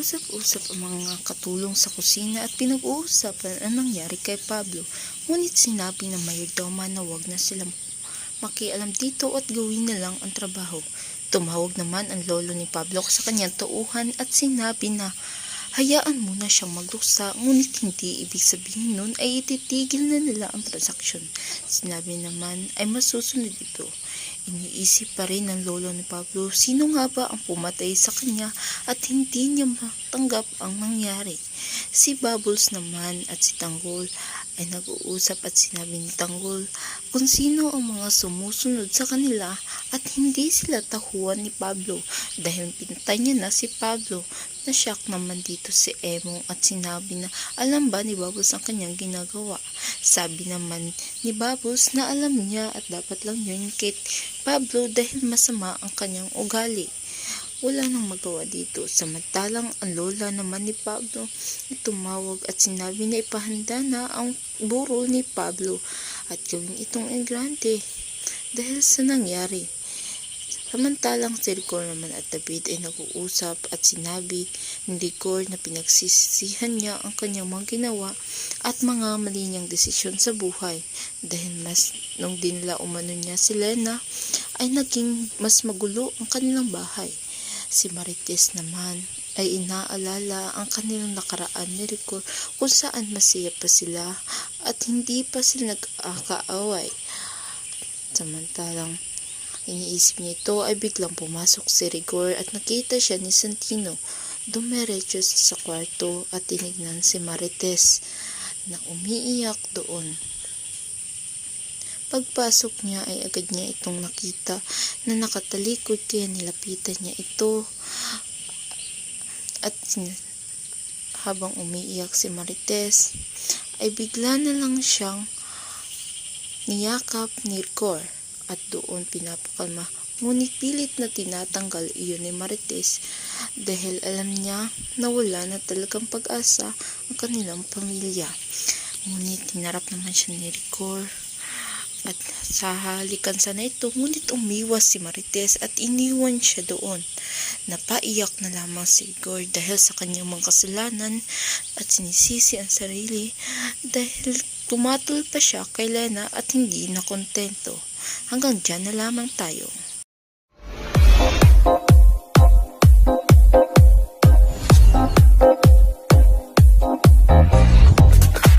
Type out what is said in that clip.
Nag-usap-usap ang mga katulong sa kusina at pinag-uusapan ang nangyari kay Pablo. Ngunit sinabi ng mayordoma na wag na silang makialam dito at gawin na lang ang trabaho. Tumawag naman ang lolo ni Pablo sa kanyang tauhan at sinabi na hayaan muna siyang magluksa, ngunit hindi ibig sabihin nun ay ititigil na nila ang transaksyon. Sinabi naman ay masusunod ito. Iniisip pa rin ng lolo ni Pablo sino nga ba ang pumatay sa kanya at hindi niya matanggap ang nangyari. Si Bubbles naman at si Tanggol ay nag-uusap at sinabi ni Tanggol kung sino ang mga sumusunod sa kanila at hindi sila tahuan ni Pablo dahil pinatay niya na si Pablo. Nashock naman dito si Emong at sinabi na alam ba ni Bubbles ang kanyang ginagawa. Sabi naman ni Bubbles na alam niya at dapat lang yun kay Pablo dahil masama ang kanyang ugali. Wala nang magawa dito. Samantalang ang lola naman ni Pablo ay tumawag at sinabi na ipahanda na ang burol ni Pablo at gawin itong engrande dahil sa nangyari. Samantalang si Rigor naman at David ay nag-uusap at sinabi ni Rigor na pinagsisisihan niya ang kanyang mga ginawa at mga mali niyang desisyon sa buhay dahil mas nung dinala umano niya si Lena ay naging mas magulo ang kanilang bahay. Si Marites naman ay inaalala ang kanilang nakaraan ni Rigor kung saan masaya pa sila at hindi pa sila nag-aaway. Samantalang iniisip niya ito ay biglang pumasok si Rigor at nakita siya ni Santino. Dumiretso sa kwarto at tinignan si Marites na umiiyak doon. Pagpasok niya ay agad niya itong nakita na nakatalikod kaya nilapitan niya ito at habang umiiyak si Marites ay bigla na lang siyang niyakap ni Rigor at doon pinapakalma. Ngunit pilit na tinatanggal iyon ni Marites dahil alam niya na wala na talagang pag-asa ang kanilang pamilya. Ngunit hinarap naman siya ni Rigor at sa halikan sana ito, ngunit umiwas si Marites at iniwan siya doon. Napaiyak na lamang si Rigor dahil sa kanyang mga kasalanan at sinisisi ang sarili dahil tumatol pa siya kay Lena at hindi na kontento. Hanggang dyan na lamang tayo.